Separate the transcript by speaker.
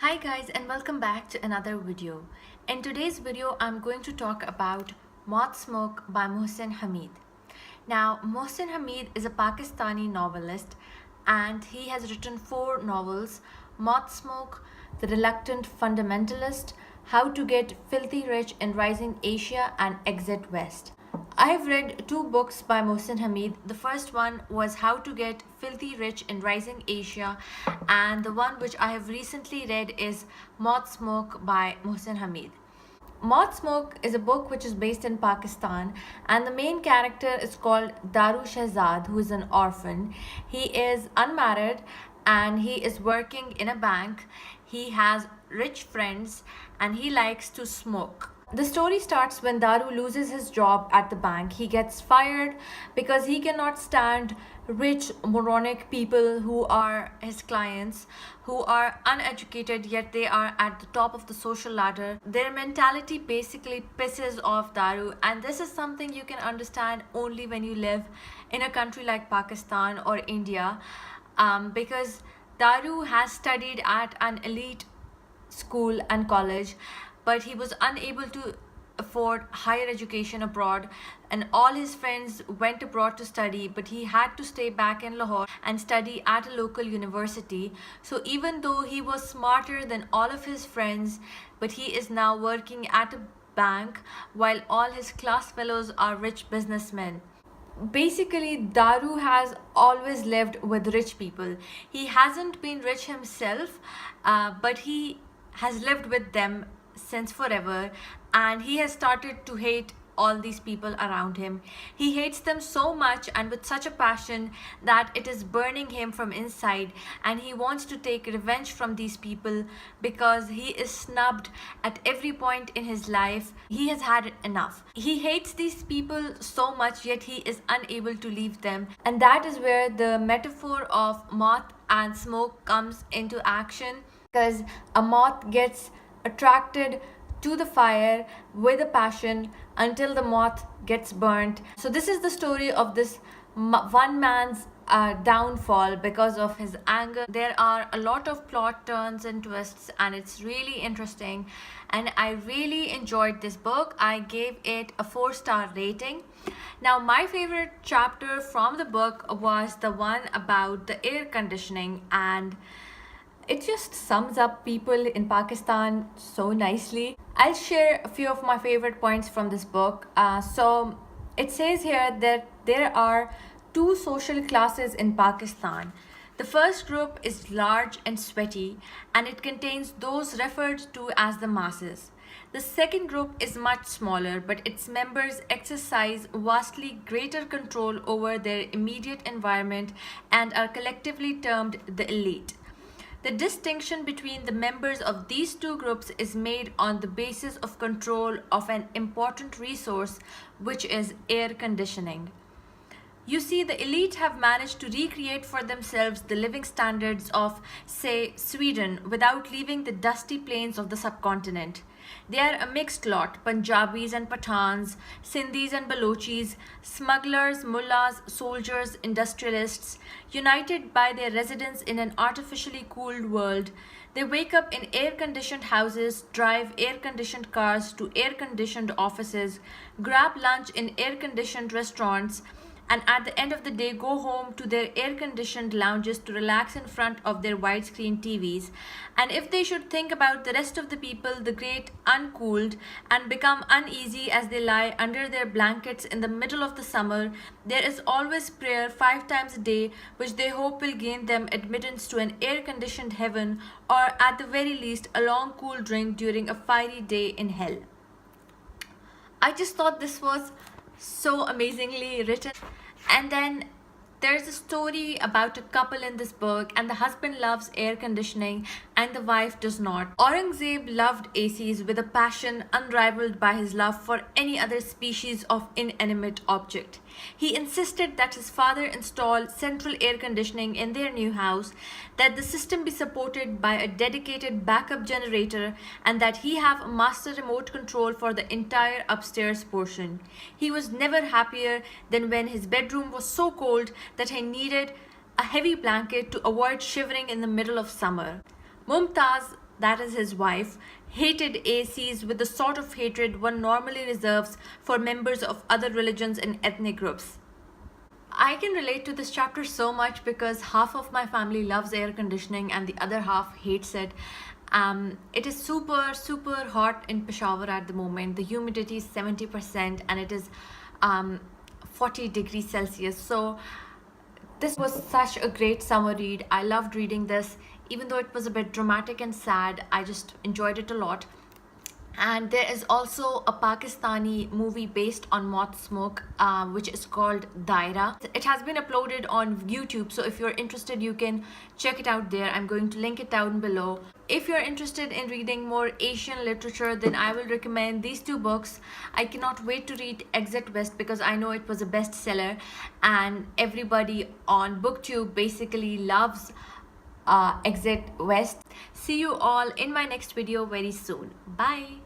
Speaker 1: Hi guys and welcome back to another video. In today's video I'm going to talk about Mauth Smoke by Mohsin Hamid. Now Mohsin Hamid is a Pakistani novelist and he has written 4 novels: Mauth Smoke, The Reluctant Fundamentalist, How to Get Filthy Rich in Rising Asia, and Exit West. I have read 2 books by Mohsin Hamid. The first one was How to Get Filthy Rich in Rising Asia, and the one which I have recently read is Mauth Smoke by Mohsin Hamid. Mauth Smoke is a book which is based in Pakistan, and the main character is called Daru Shahzad, who is an orphan. He is unmarried and he is working in a bank. He has rich friends and he likes to smoke. The story starts when Daru loses his job at the bank. He gets fired because he cannot stand rich, moronic people who are his clients, who are uneducated yet they are at the top of the social ladder. Their mentality basically pisses off Daru, and this is something you can understand only when you live in a country like Pakistan or India, because Daru has studied at an elite school and college, but he was unable to afford higher education abroad, and all his friends went abroad to study, but he had to stay back in Lahore and study at a local university. So even though he was smarter than all of his friends, but he is now working at a bank while all his class fellows are rich businessmen. Basically, Daru has always lived with rich people. He hasn't been rich himself, but he has lived with them since forever, and he has started to hate all these people around him. He hates them so much and with such a passion that it is burning him from inside, and he wants to take revenge from these people because he is snubbed at every point in his life. He has had enough. He hates these people so much yet he is unable to leave them, and that is where the metaphor of moth and smoke comes into action, because a moth gets attracted to the fire with a passion until the moth gets burnt. So this is the story of this one man's downfall because of his anger. There are a lot of plot turns and twists, and it's really interesting, and I really enjoyed this book. I gave it a 4-star rating. Now my favorite chapter from the book was the one about the air conditioning, and it just sums up people in Pakistan so nicely. I'll share a few of my favorite points from this book. So it says here that there are 2 social classes in Pakistan. The first group is large and sweaty, and it contains those referred to as the masses. The second group is much smaller, but its members exercise vastly greater control over their immediate environment and are collectively termed the elite. The distinction between the members of these 2 groups is made on the basis of control of an important resource, which is air conditioning. You see, the elite have managed to recreate for themselves the living standards of, say, Sweden without leaving the dusty plains of the subcontinent. They are a mixed lot: Punjabis and Pathans, Sindhis and Balochis, smugglers, mullahs, soldiers, industrialists, united by their residence in an artificially cooled world. They wake up in air-conditioned houses, drive air-conditioned cars to air-conditioned offices, grab lunch in air-conditioned restaurants, and at the end of the day go home to their air-conditioned lounges to relax in front of their widescreen TVs. And if they should think about the rest of the people, the great uncooled, and become uneasy as they lie under their blankets in the middle of the summer, there is always prayer 5 times a day, which they hope will gain them admittance to an air-conditioned heaven, or at the very least a long cool drink during a fiery day in hell. I just thought this was so amazingly written. And then there's a story about a couple in this book, and the husband loves air conditioning and the wife does not. Aurangzeb loved ACs with a passion unrivaled by his love for any other species of inanimate object. He insisted that his father install central air conditioning in their new house, that the system be supported by a dedicated backup generator, and that he have a master remote control for the entire upstairs portion. He was never happier than when his bedroom was so cold that he needed a heavy blanket to avoid shivering in the middle of summer. Mumtaz that is his wife, hated ACs with the sort of hatred one normally reserves for members of other religions and ethnic groups. I can relate to this chapter so much because half of my family loves air conditioning and the other half hates it. It is super hot in Peshawar at the moment. The humidity is 70% and it is 40 degrees Celsius. So this was such a great summer read. I loved reading this. Even though it was a bit dramatic and sad, I just enjoyed it a lot. And there is also a Pakistani movie based on Moth Smoke, which is called Daira. It has been uploaded on YouTube, so if you're interested, you can check it out there. I'm going to link it down below. If you're interested in reading more Asian literature, then I will recommend these two books. I cannot wait to read Exit West because I know it was a bestseller, and everybody on BookTube basically loves Exit West. See you all in my next video very soon. Bye.